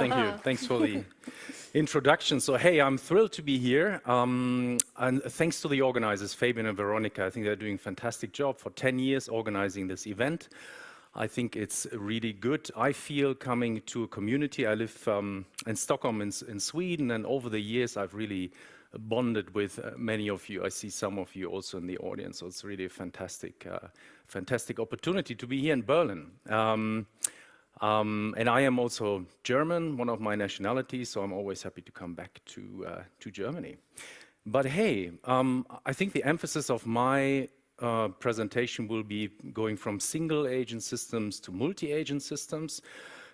Thank you. Thanks for the introduction. So, hey, I'm thrilled to be here. And thanks to the organizers, Fabian and Veronika. I think they're doing a fantastic job for 10 years organizing this event. I think it's really good. I feel coming to a community. I live in Stockholm in Sweden, and over the years I've really bonded with many of you. I see some of you also in the audience, so it's really a fantastic opportunity to be here in Berlin. And I am also German, one of my nationalities, so I'm always happy to come back to Germany. But hey, I think the emphasis of my presentation will be going from single agent systems to multi-agent systems.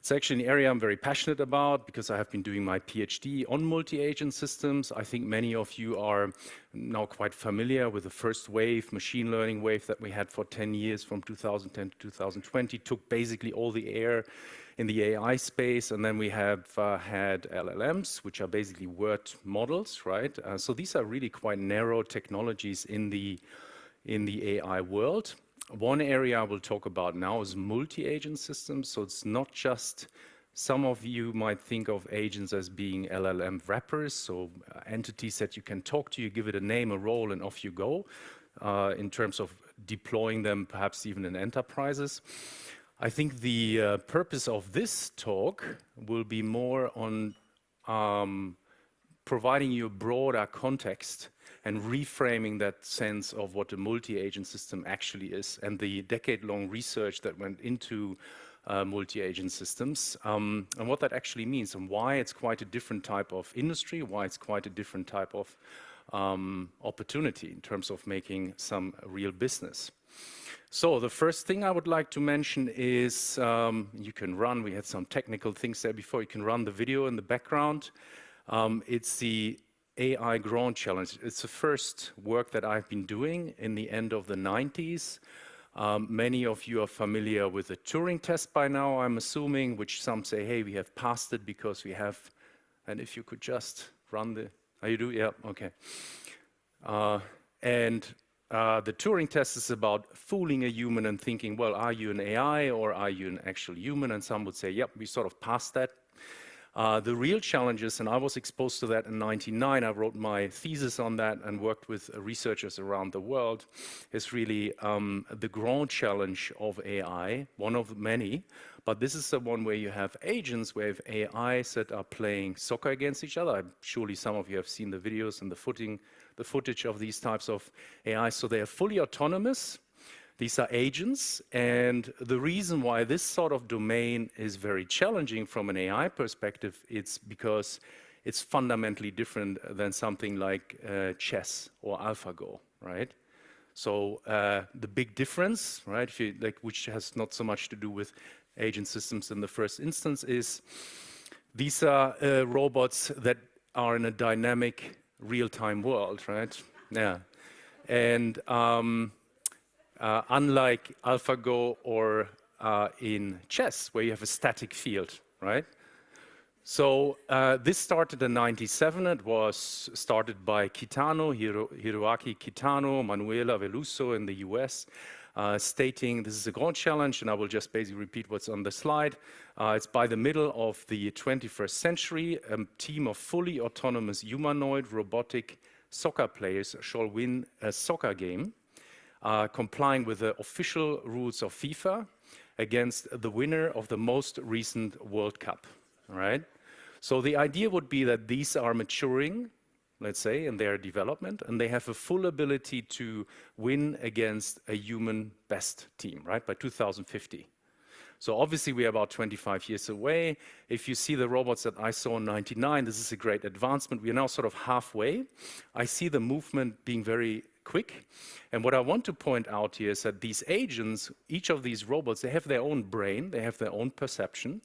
It's actually an area I'm very passionate about because I have been doing my PhD on multi-agent systems. I think many of you are now quite familiar with the first wave, machine learning wave that we had for 10 years from 2010 to 2020, took basically all the air in the AI space. And then we have had LLMs, which are basically word models, right? So these are really quite narrow technologies in the AI world. One area I will talk about now is multi-agent systems. So it's not just, some of you might think of agents as being LLM wrappers, so entities that you can talk to, you give it a name, a role, and off you go, in terms of deploying them, perhaps even in enterprises. I think the purpose of this talk will be more on providing you a broader context and reframing that sense of what a multi-agent system actually is and the decade-long research that went into multi-agent systems and what that actually means and why it's quite a different type of industry, why it's quite a different type of opportunity in terms of making some real business. So the first thing I would like to mention is you can run, we had some technical things there before, you can run the video in the background. It's the AI Grand Challenge. It's the first work that I've been doing in the end of the 90s. Many of you are familiar with the Turing test by now, I'm assuming, which some say, hey, we have passed it because we have, and if you could just run the, oh, you do? Yeah, okay. The Turing test is about fooling a human and thinking, well, are you an AI or are you an actual human? And some would say, yep, we sort of passed that. The real challenges, and I was exposed to that in '99, I wrote my thesis on that and worked with researchers around the world, is really the grand challenge of AI, one of many, but this is the one where you have agents, where you have AIs that are playing soccer against each other. Surely some of you have seen the videos and the footage of these types of AIs, so they are fully autonomous. These are agents, and the reason why this sort of domain is very challenging from an AI perspective, it's because it's fundamentally different than something like chess or AlphaGo, right? So the big difference, right, which has not so much to do with agent systems in the first instance, is these are robots that are in a dynamic real-time world, right? Yeah, and unlike AlphaGo or in chess, where you have a static field, right? So this started in '97. It was started by Hiroaki Kitano, Manuela Veloso in the US, stating this is a grand challenge, and I will just basically repeat what's on the slide. It's by the middle of the 21st century, a team of fully autonomous humanoid robotic soccer players shall win a soccer game, complying with the official rules of FIFA against the winner of the most recent World Cup, all right? So the idea would be that these are maturing, let's say, in their development, and they have a full ability to win against a human best team, right, by 2050. So obviously we are about 25 years away. If you see the robots that I saw in '99, this is a great advancement. We are now sort of halfway. I see the movement being very quick. And what I want to point out here is that these agents, each of these robots, they have their own brain, they have their own perception.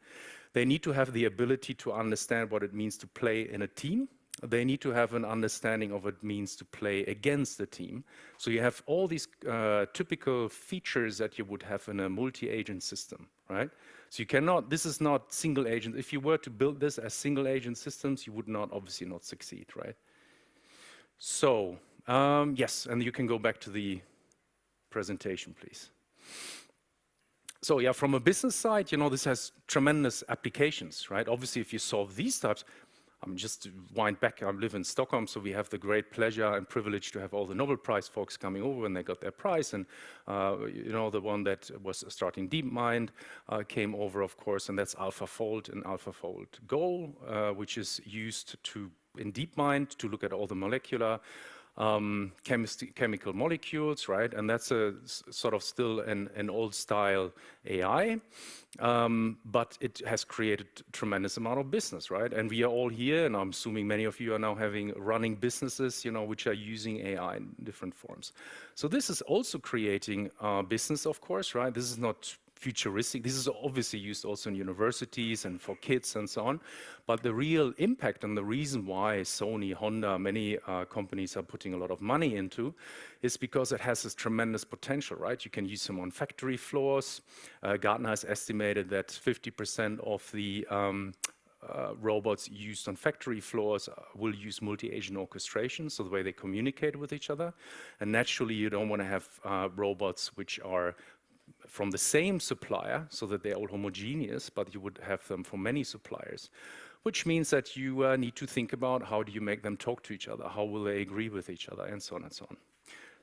They need to have the ability to understand what it means to play in a team. They need to have an understanding of what it means to play against the team. So you have all these typical features that you would have in a multi-agent system, right? So you cannot, this is not single agent. If you were to build this as single agent systems, you would not, obviously not succeed, right? So, yes, and you can go back to the presentation, please. So yeah, from a business side, this has tremendous applications, right? Obviously, if you solve these types, just to wind back, I live in Stockholm, so we have the great pleasure and privilege to have all the Nobel Prize folks coming over when they got their prize. And, the one that was starting DeepMind came over, of course, and that's AlphaFold and AlphaFold Go, which is used in DeepMind to look at all the molecular chemical molecules, right? And that's a sort of still an old style AI, but it has created a tremendous amount of business, right? And we are all here, and I'm assuming many of you are now running businesses, which are using AI in different forms. So this is also creating business, of course, right? This is not futuristic. This is obviously used also in universities and for kids and so on. But the real impact and the reason why Sony, Honda, many companies are putting a lot of money into is because it has this tremendous potential, right? You can use them on factory floors. Gartner has estimated that 50% of the robots used on factory floors will use multi-agent orchestration, so the way they communicate with each other. And naturally, you don't want to have robots which are from the same supplier, so that they're all homogeneous, but you would have them from many suppliers, which means that you need to think about how do you make them talk to each other, how will they agree with each other, and so on and so on.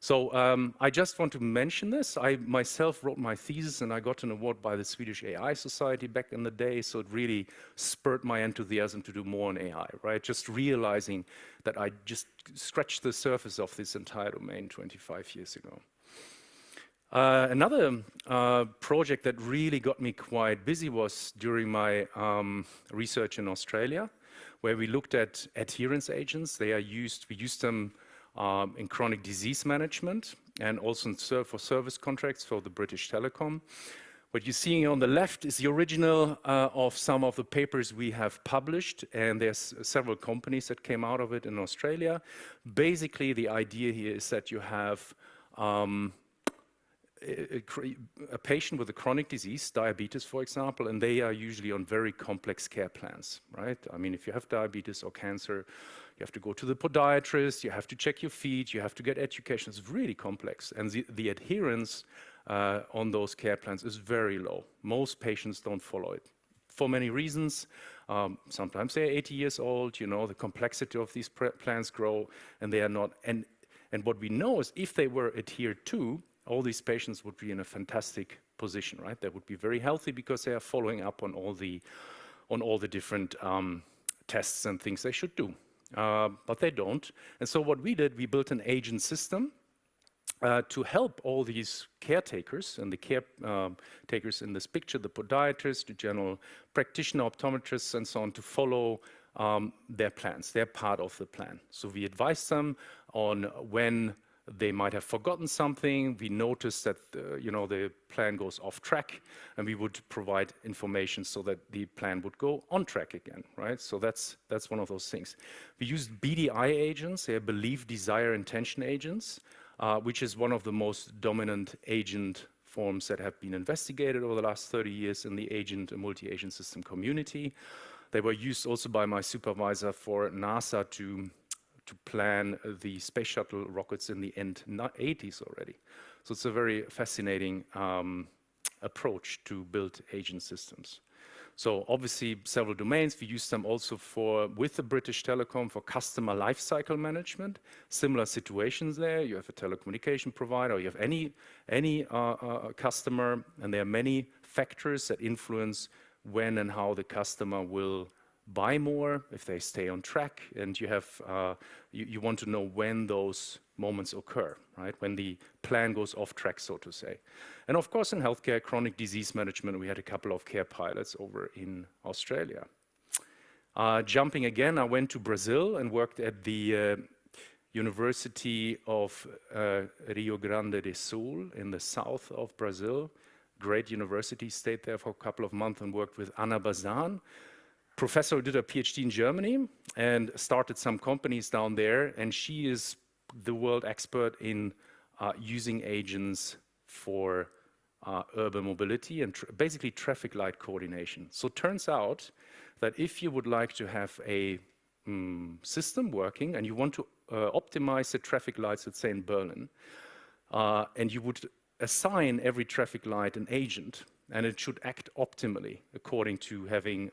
So I just want to mention this. I myself wrote my thesis and I got an award by the Swedish AI Society back in the day, so it really spurred my enthusiasm to do more on AI, right? Just realizing that I just scratched the surface of this entire domain 25 years ago. Another project that really got me quite busy was during my research in Australia, where we looked at adherence agents. We used them in chronic disease management and also for service contracts for the British Telecom. What you're seeing on the left is the original of some of the papers we have published, and there's several companies that came out of it in Australia. Basically, the idea here is that you have a patient with a chronic disease, diabetes, for example, and they are usually on very complex care plans, right? I mean, if you have diabetes or cancer, you have to go to the podiatrist, you have to check your feet, you have to get education. It's really complex. And the adherence on those care plans is very low. Most patients don't follow it for many reasons. Sometimes they're 80 years old, the complexity of these plans grow, and they are not. And what we know is if they were adhered to, all these patients would be in a fantastic position, right? They would be very healthy because they are following up on all the different tests and things they should do. But they don't. And so what we did, we built an agent system to help all these caretakers, and the caretakers in this picture, the podiatrists, the general practitioner, optometrists, and so on, to follow their plans. They're part of the plan. So we advise them on when they might have forgotten something. We noticed that the plan goes off track, and we would provide information so that the plan would go on track again, right? So that's one of those things. We used BDI agents, they're belief, desire, intention agents, which is one of the most dominant agent forms that have been investigated over the last 30 years in the agent and multi-agent system community. They were used also by my supervisor for NASA to plan the space shuttle rockets in the end 80s already. So it's a very fascinating approach to build agent systems. So obviously several domains. We use them also with the British Telecom for customer lifecycle management. Similar situations there. You have a telecommunication provider, or you have any customer, and there are many factors that influence when and how the customer will buy more, if they stay on track, and you want to know when those moments occur, right? When the plan goes off track, so to say. And of course, in healthcare, chronic disease management, we had a couple of care pilots over in Australia. Jumping again, I went to Brazil and worked at the University of Rio Grande do Sul in the south of Brazil. Great university, stayed there for a couple of months and worked with Ana Bazan, professor who did a PhD in Germany and started some companies down there, and she is the world expert in using agents for urban mobility and basically traffic light coordination. So it turns out that if you would like to have a system working and you want to optimize the traffic lights, let's say in Berlin, and you would assign every traffic light an agent, and it should act optimally according to having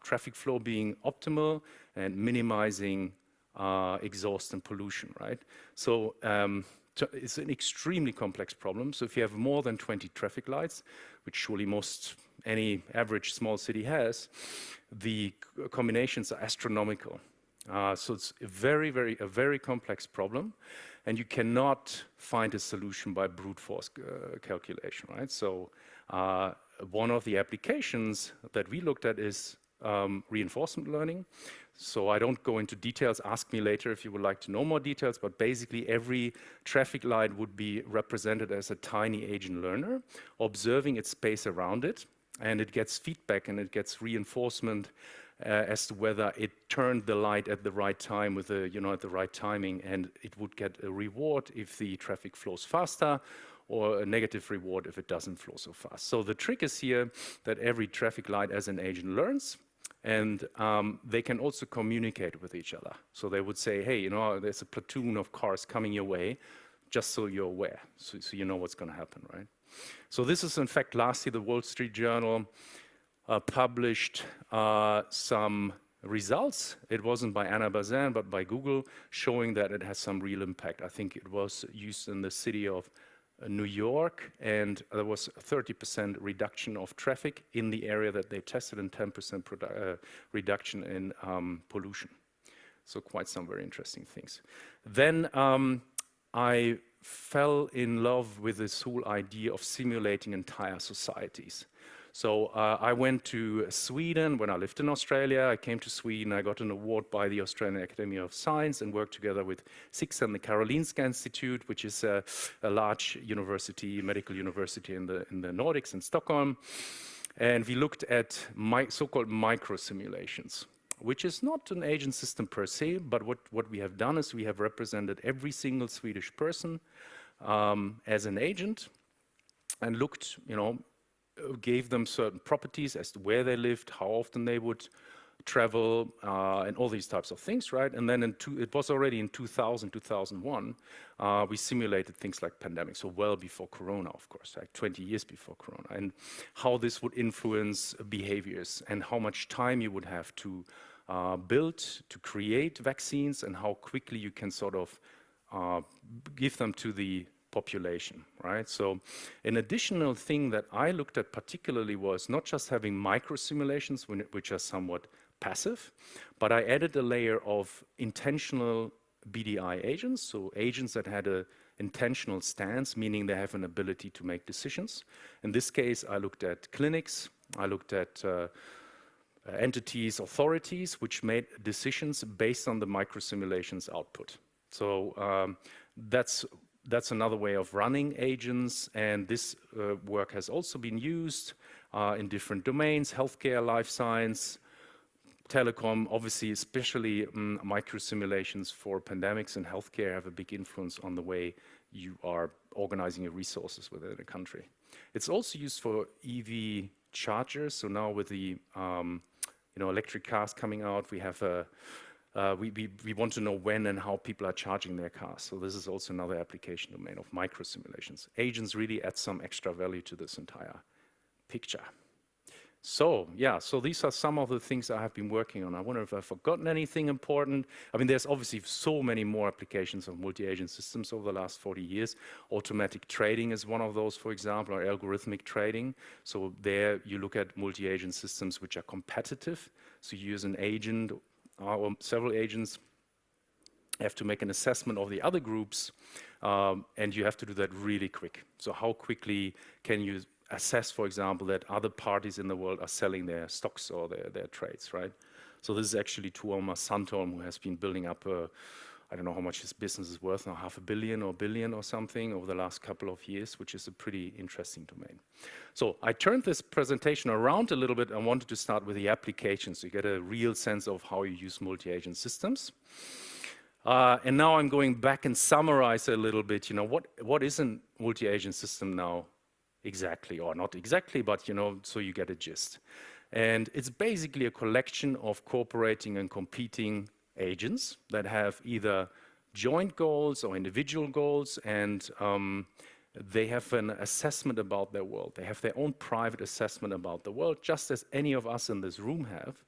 traffic flow being optimal and minimizing exhaust and pollution, right? So it's an extremely complex problem. So if you have more than 20 traffic lights, which surely any average small city has, the combinations are astronomical. So it's a very complex problem, and you cannot find a solution by brute force calculation, right? So one of the applications that we looked at is reinforcement learning. So I don't go into details, ask me later if you would like to know more details, but basically every traffic light would be represented as a tiny agent learner, observing its space around it, and it gets feedback and it gets reinforcement as to whether it turned the light at the right time with the, at the right timing, and it would get a reward if the traffic flows faster, or a negative reward if it doesn't flow so fast. So the trick is here that every traffic light as an agent learns, and they can also communicate with each other. So they would say, hey, there's a platoon of cars coming your way, just so you're aware, so you know what's going to happen, right? So this is, in fact, lastly, the Wall Street Journal published some results. It wasn't by Anna Bazin, but by Google, showing that it has some real impact. I think it was used in the city of New York, and there was a 30% reduction of traffic in the area that they tested, and 10% reduction in pollution. So quite some very interesting things. Then I fell in love with this whole idea of simulating entire societies. So I went to Sweden when I lived in Australia. I came to Sweden, I got an award by the Australian Academy of Science, and worked together with SIX and the Karolinska Institute, which is a large university, medical university in the Nordics in Stockholm. And we looked at so-called micro simulations, which is not an agent system per se, but what we have done is we have represented every single Swedish person as an agent, and looked, gave them certain properties as to where they lived, how often they would travel, and all these types of things, right? And then it was already in 2000, 2001, we simulated things like pandemics, so well before Corona, of course, like 20 years before Corona, and how this would influence behaviors, and how much time you would have to build, to create vaccines, and how quickly you can sort of give them to the population, right? So an additional thing that I looked at particularly was not just having micro simulations, which are somewhat passive, but I added a layer of intentional BDI agents, so agents that had an intentional stance, meaning they have an ability to make decisions. In this case, I looked at clinics, I looked at entities, authorities, which made decisions based on the micro simulations output. So that's another way of running agents, and this work has also been used in different domains: healthcare, life science, telecom. Obviously, especially micro simulations for pandemics and healthcare have a big influence on the way you are organizing your resources within a country. It's also used for EV chargers. So now with the electric cars coming out, we have we want to know when and how people are charging their cars. So this is also another application domain of micro simulations. Agents really add some extra value to this entire picture. So yeah, so these are some of the things I have been working on. I wonder if I've forgotten anything important. I mean, there's obviously so many more applications of multi-agent systems over the last 40 years. Automatic trading is one of those, for example, or algorithmic trading. So there you look at multi-agent systems which are competitive. So you use an agent or several agents, have to make an assessment of the other groups, and you have to do that really quick. So how quickly can you assess, for example, that other parties in the world are selling their stocks or their trades, right? So this is actually Tuomas Sandholm, who has been building up I don't know how much his business is worth now, $500 million or $1 billion or something over the last couple of years, which is a pretty interesting domain. So I turned this presentation around a little bit. I wanted to start with the applications so you get a real sense of how you use multi-agent systems. And now I'm going back and summarize a little bit, what is a multi-agent system now exactly, or not exactly, but so you get a gist. And it's basically a collection of cooperating and competing agents that have either joint goals or individual goals, and they have an assessment about their world. They have their own private assessment about the world, just as any of us in this room have.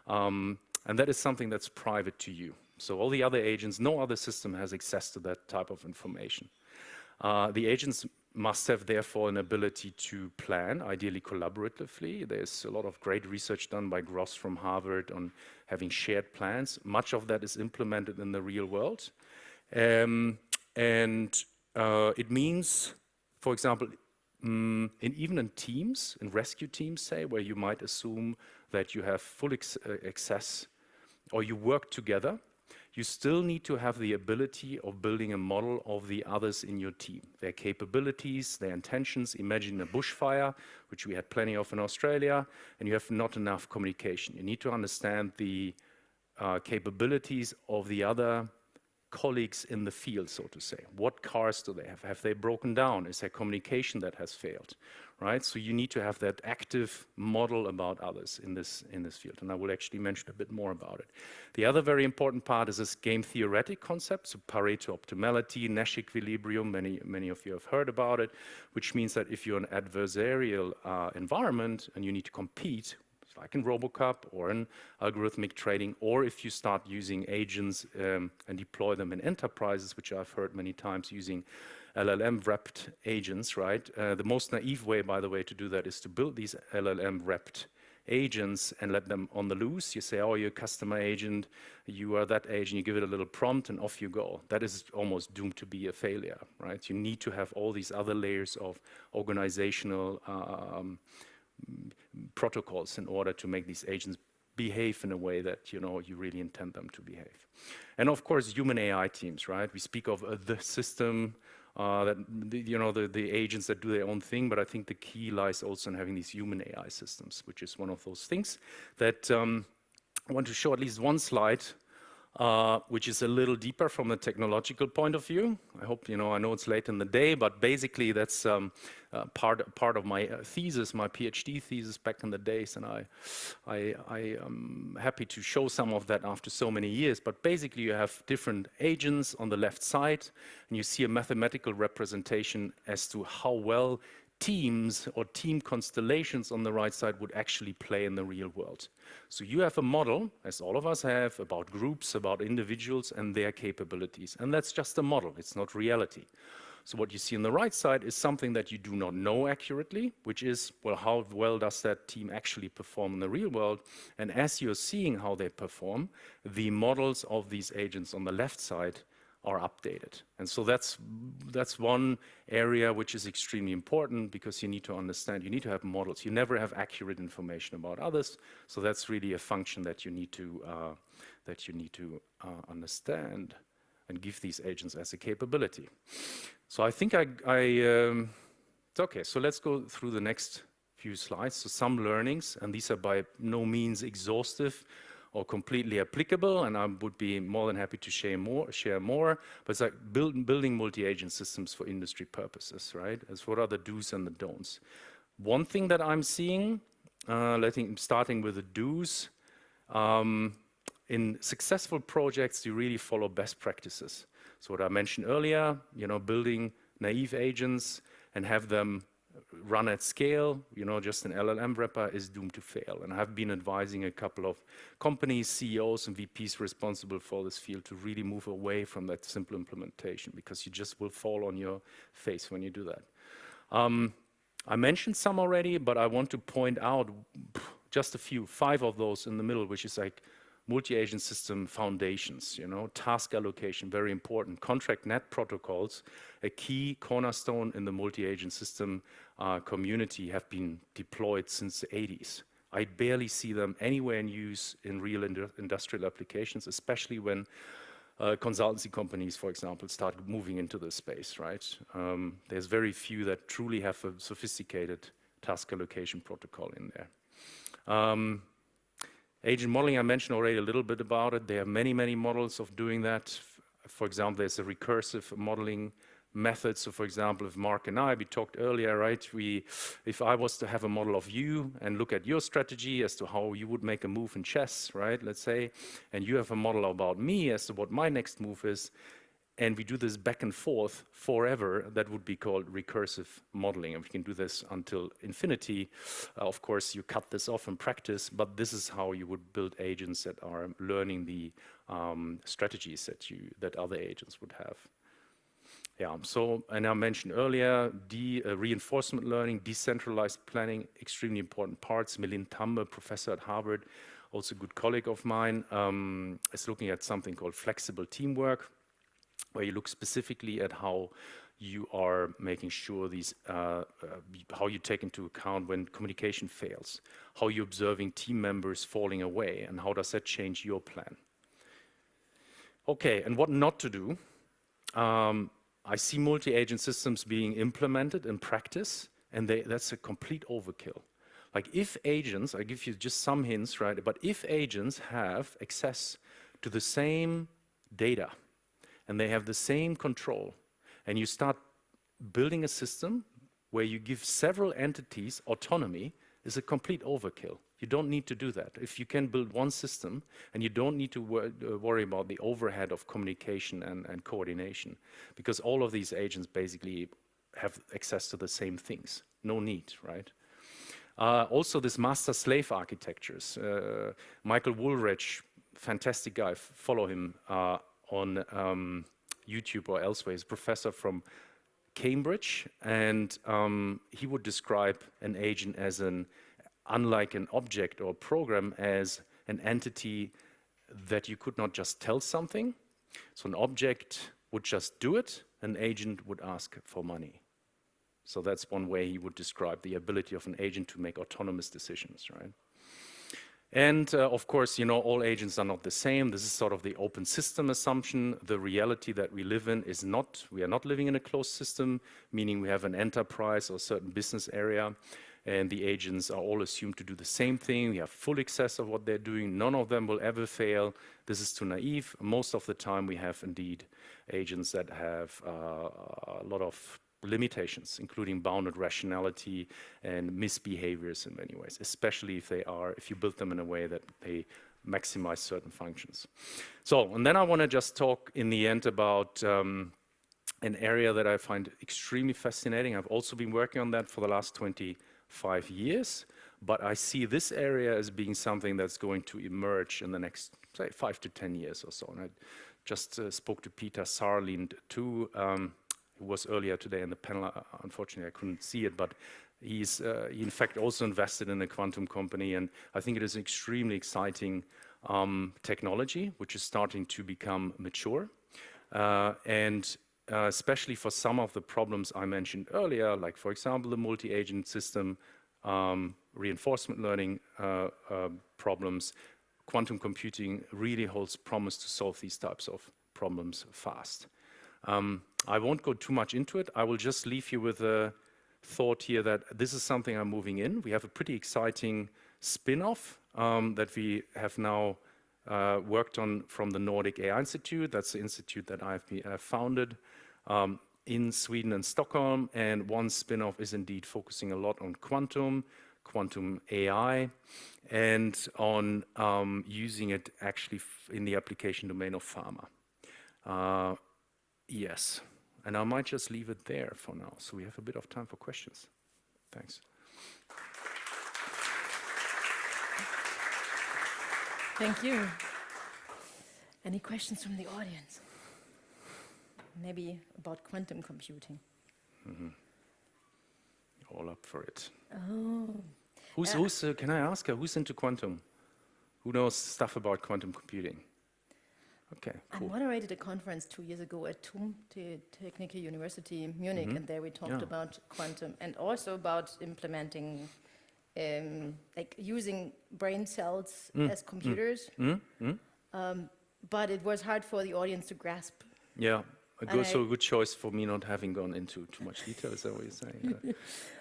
And that is something that's private to you. So all the other agents, no other system has access to that type of information. The agents must have, therefore, an ability to plan, ideally collaboratively. There's a lot of great research done by Gross from Harvard on having shared plans. Much of that is implemented in the real world. It means, for example, even in teams, in rescue teams, say, where you might assume that you have full access or you work together, you still need to have the ability of building a model of the others in your team, their capabilities, their intentions. Imagine a bushfire, which we had plenty of in Australia, and you have not enough communication. You need to understand the capabilities of the other colleagues in the field, so to say. What cars do they have? Have they broken down? Is there communication that has failed? Right? So you need to have that active model about others in this field, and I will actually mention a bit more about it. The other very important part is this game theoretic concept, so Pareto optimality, Nash equilibrium. Many of you have heard about it, which means that if you're an adversarial environment and you need to compete, like in RoboCup or in algorithmic trading, or if you start using agents and deploy them in enterprises, which I've heard many times using LLM-wrapped agents, right? The most naive way, by the way, to do that is to build these LLM-wrapped agents and let them on the loose. You say, oh, you're a customer agent, you are that agent, you give it a little prompt and off you go. That is almost doomed to be a failure, right? You need to have all these other layers of organizational protocols in order to make these agents behave in a way that you really intend them to behave. And of course, human AI teams, right? We speak of the system, that the agents that do their own thing, but I think the key lies also in having these human AI systems, which is one of those things that I want to show at least one slide, which is a little deeper from a technological point of view. I hope, I know it's late in the day, but basically that's part of my thesis, my PhD thesis back in the days, and I am happy to show some of that after so many years. But basically you have different agents on the left side, and you see a mathematical representation as to how well teams or team constellations on the right side would actually play in the real world. So you have a model, as all of us have, about groups, about individuals and their capabilities. And that's just a model, it's not reality. So what you see on the right side is something that you do not know accurately, which is, well, how well does that team actually perform in the real world? And as you're seeing how they perform, the models of these agents on the left side are updated. And so that's one area which is extremely important, because you need to understand, you need to have models. You never have accurate information about others. So that's really a function that you need to understand and give these agents as a capability. So I think okay, so let's go through the next few slides. So some learnings, and these are by no means exhaustive or completely applicable, and I would be more than happy to share more. But it's like building multi-agent systems for industry purposes, right? As what are the do's and the don'ts? One thing that I'm seeing, starting with the do's, in successful projects, you really follow best practices. So what I mentioned earlier, building naive agents and have them run at scale, just an LLM wrapper is doomed to fail. And I've been advising a couple of companies, CEOs and VPs responsible for this field to really move away from that simple implementation, because you just will fall on your face when you do that. I mentioned some already, but I want to point out just a few, 5 of those in the middle, which is like multi-agent system foundations, task allocation, very important. Contract net protocols, a key cornerstone in the multi-agent system community, have been deployed since the 80s. I barely see them anywhere in use in real industrial applications, especially when consultancy companies, for example, start moving into this space, right? There's very few that truly have a sophisticated task allocation protocol in there. Agent modeling, I mentioned already a little bit about it. There are many, many models of doing that. For example, there's a recursive modeling method. So for example, if Mark and we talked earlier, right? If I was to have a model of you and look at your strategy as to how you would make a move in chess, right? Let's say, and you have a model about me as to what my next move is, and we do this back and forth forever, that would be called recursive modeling. And we can do this until infinity. Of course, you cut this off in practice, but this is how you would build agents that are learning the strategies that other agents would have. Yeah, so, and I mentioned earlier, reinforcement learning, decentralized planning, extremely important parts. Milind Tambe, professor at Harvard, also a good colleague of mine, is looking at something called flexible teamwork, where you look specifically at how you are making sure these, how you take into account when communication fails, how you're observing team members falling away, and how does that change your plan. Okay, and what not to do. I see multi-agent systems being implemented in practice, and that's a complete overkill. Like if agents, I give you just some hints, right? But if agents have access to the same data, and they have the same control, and you start building a system where you give several entities autonomy, is a complete overkill. You don't need to do that. If you can build one system and you don't need to worry about the overhead of communication and coordination, because all of these agents basically have access to the same things. No need, right? Also, this master-slave architectures. Michael Woolrich, fantastic guy, follow him on YouTube or elsewhere. He's a professor from Cambridge, and he would describe an agent as unlike an object or program, as an entity that you could not just tell something. So an object would just do it, an agent would ask for money. So that's one way he would describe the ability of an agent to make autonomous decisions, right? And of course, you know, all agents are not the same. This is sort of the open system assumption. The reality that we live in is not, we are not living in a closed system, meaning we have an enterprise or certain business area, and the agents are all assumed to do the same thing. We have full access of what they're doing. None of them will ever fail. This is too naive. Most of the time we have indeed agents that have a lot of limitations, including bounded rationality and misbehaviors in many ways, especially if you build them in a way that they maximize certain functions. So, and then I want to just talk in the end about an area that I find extremely fascinating. I've also been working on that for the last 25 years, but I see this area as being something that's going to emerge in the next, say, 5 to 10 years or so. And I just spoke to Peter Sarlind too, who was earlier today in the panel. Unfortunately, I couldn't see it, but he in fact also invested in a quantum company, and I think it is an extremely exciting technology, which is starting to become mature. And especially for some of the problems I mentioned earlier, like for example, the multi-agent system, reinforcement learning problems, quantum computing really holds promise to solve these types of problems fast. I won't go too much into it. I will just leave you with a thought here that this is something I'm moving in. We have a pretty exciting spin-off that we have now worked on from the Nordic AI Institute. That's the institute that I've founded in Sweden and Stockholm. And one spin-off is indeed focusing a lot on quantum AI, and on using it actually in the application domain of pharma. Yes, and I might just leave it there for now, so we have a bit of time for questions. Thanks. Thank you. Any questions from the audience? Maybe about quantum computing. Mm-hmm. All up for it. Oh. Can I ask who's into quantum? Who knows stuff about quantum computing? Okay, cool. I moderated a conference 2 years ago at TUM, the Technical University in Munich, and there we talked about quantum and also about implementing, like using brain cells as computers. But it was hard for the audience to grasp. Yeah, a good choice for me not having gone into too much detail, is that what you're saying?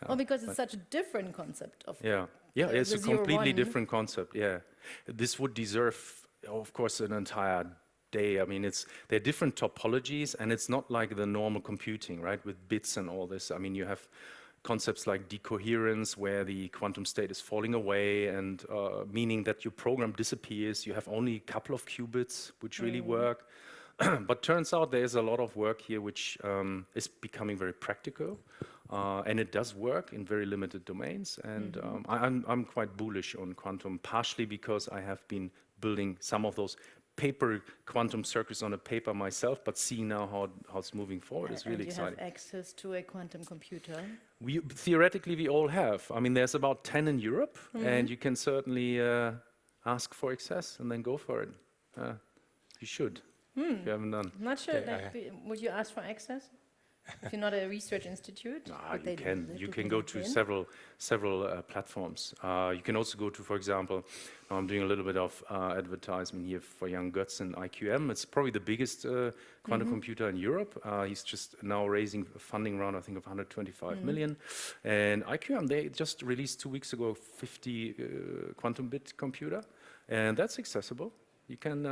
Well, because it's such a different concept of it's a completely different concept, yeah. This would deserve, of course, an entire day. I mean, there are different topologies, and it's not like the normal computing, right, with bits and all this. I mean, you have concepts like decoherence, where the quantum state is falling away, and meaning that your program disappears. You have only a couple of qubits which really work. But turns out there's a lot of work here which is becoming very practical, and it does work in very limited domains. And I'm quite bullish on quantum, partially because I have been building some of those paper quantum circuits on a paper myself, but see now how it's moving forward. It's really exciting. And you have access to a quantum computer? Theoretically, we all have. I mean, there's about 10 in Europe, and you can certainly ask for access and then go for it. You should. If you haven't done. I'm not sure. Would you ask for access? If you're not a research institute? You can go to several platforms. You can also go to, for example, I'm doing a little bit of advertisement here for young Guttmann IQM. It's probably the biggest quantum computer in Europe. He's just now raising a funding round, I think, of 125 million. And IQM, they just released 2 weeks ago 50 quantum bit computer, and that's accessible. You can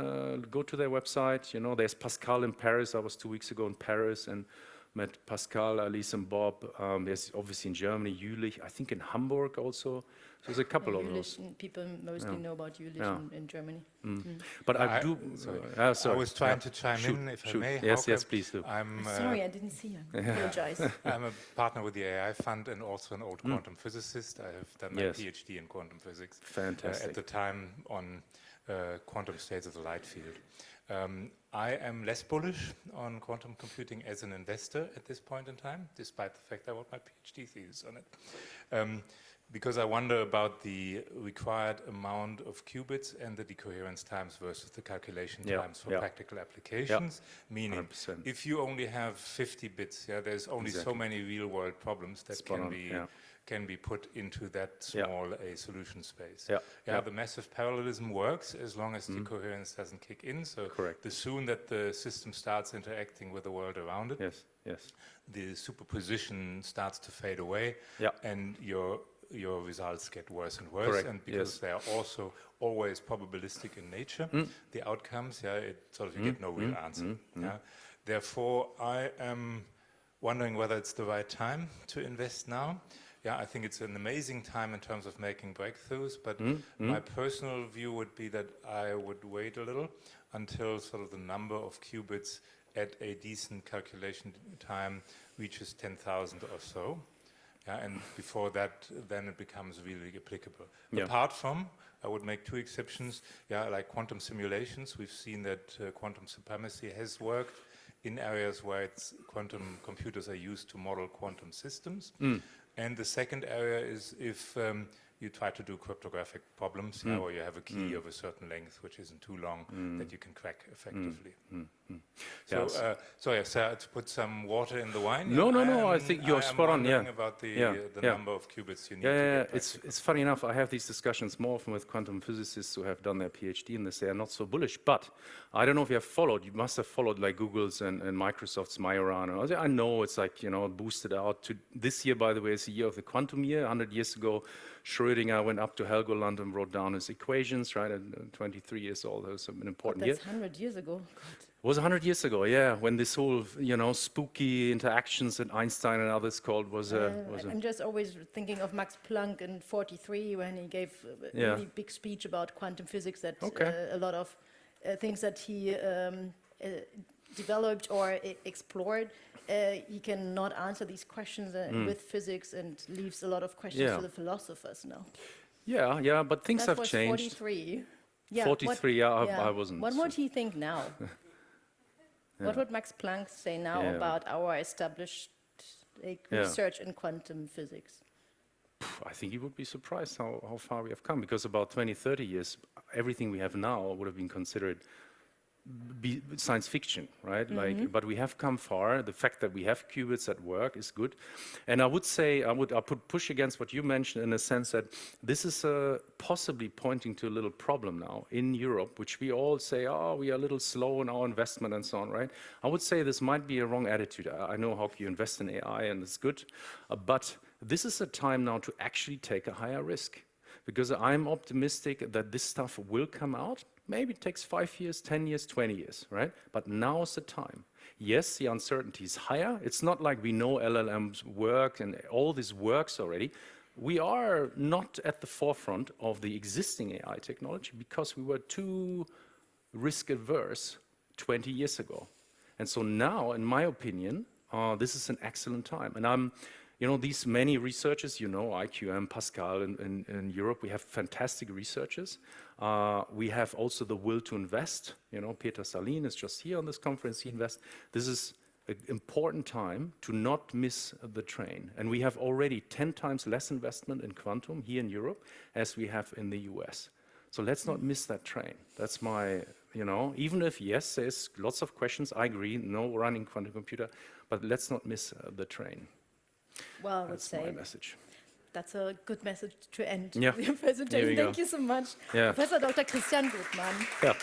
go to their website. You know, there's Pascal in Paris. I was 2 weeks ago in Paris and met Pascal, Alice, and Bob. There's obviously in Germany, Jülich. I think in Hamburg also. So there's a couple of those. People mostly know about Jülich in Germany. But I do. Sorry. I was trying to chime in, if I may. Yes, please do. I'm sorry, I didn't see you. I apologize. I'm a partner with the AI Fund and also an old quantum physicist. I have done my PhD in quantum physics. Fantastic. At the time on quantum states of the light field. I am less bullish on quantum computing as an investor at this point in time, despite the fact I wrote my PhD thesis on it. Because I wonder about the required amount of qubits and the decoherence times versus the calculation times for practical applications. Meaning, 100%. if you only have 50 bits, there's only so many real-world problems that can be put into that small a solution space. The massive parallelism works as long as the coherence doesn't kick in. So the soon that the system starts interacting with the world around it, the superposition starts to fade away, and your results get worse and worse. And because they are also always probabilistic in nature, the outcomes, it sort of you get no real answer. Therefore, I am wondering whether it's the right time to invest now. I think it's an amazing time in terms of making breakthroughs, but my personal view would be that I would wait a little until sort of the number of qubits at a decent calculation time reaches 10,000 or so. And before that, then it becomes really applicable. Apart from, I would make 2 exceptions, like quantum simulations. We've seen that quantum supremacy has worked in areas where quantum computers are used to model quantum systems. And the second area is if you try to do cryptographic problems, where you have a key of a certain length which isn't too long that you can crack effectively. Sorry, to put some water in the wine. No, I think you're spot on. About the number of qubits you need to get it's funny enough, I have these discussions more often with quantum physicists who have done their PhD and they say are not so bullish. But I don't know if you have followed, you must have followed like Google's and Microsoft's Majorana. I know it's like, boosted out to this year, by the way, is the year of the quantum year. 100 years ago, Schrödinger went up to Helgoland and wrote down his equations, right? At 23 years old, that was an important year. That's 100 years ago. God. It was 100 years ago, when this whole, spooky interactions that Einstein and others called was I'm just always thinking of Max Planck in 43 when he gave a really big speech about quantum physics that a lot of things that he developed or explored, he cannot answer these questions with physics and leaves a lot of questions to the philosophers now. But things have changed. 43. 43, I wasn't. What would he think now? What would Max Planck say now about our established research in quantum physics? I think he would be surprised how far we have come, because about 20, 30 years, everything we have now would have been considered science fiction, right? But we have come far. The fact that we have qubits at work is good. And I would say, I put push against what you mentioned in the sense that this is possibly pointing to a little problem now in Europe, which we all say, we are a little slow in our investment and so on, right? I would say this might be a wrong attitude. I know how you invest in AI and it's good, but this is a time now to actually take a higher risk, because I'm optimistic that this stuff will come out. Maybe it takes 5 years, 10 years, 20 years, right? But now's the time. Yes, the uncertainty is higher. It's not like we know LLMs work and all this works already. We are not at the forefront of the existing AI technology because we were too risk averse 20 years ago. And so now, in my opinion, this is an excellent time. And these many researchers, IQM, Pascal in Europe, we have fantastic researchers. We have also the will to invest. Peter Salin is just here on this conference, he invests. This is an important time to not miss the train. And we have already 10 times less investment in quantum here in Europe as we have in the US. So let's not miss that train. That's my, even if, yes, there's lots of questions, I agree, no running quantum computer, but let's not miss the train. Well, that's my message. That's a good message to end your your presentation. Thank you so much, Professor Dr. Christian Guttmann. Yeah.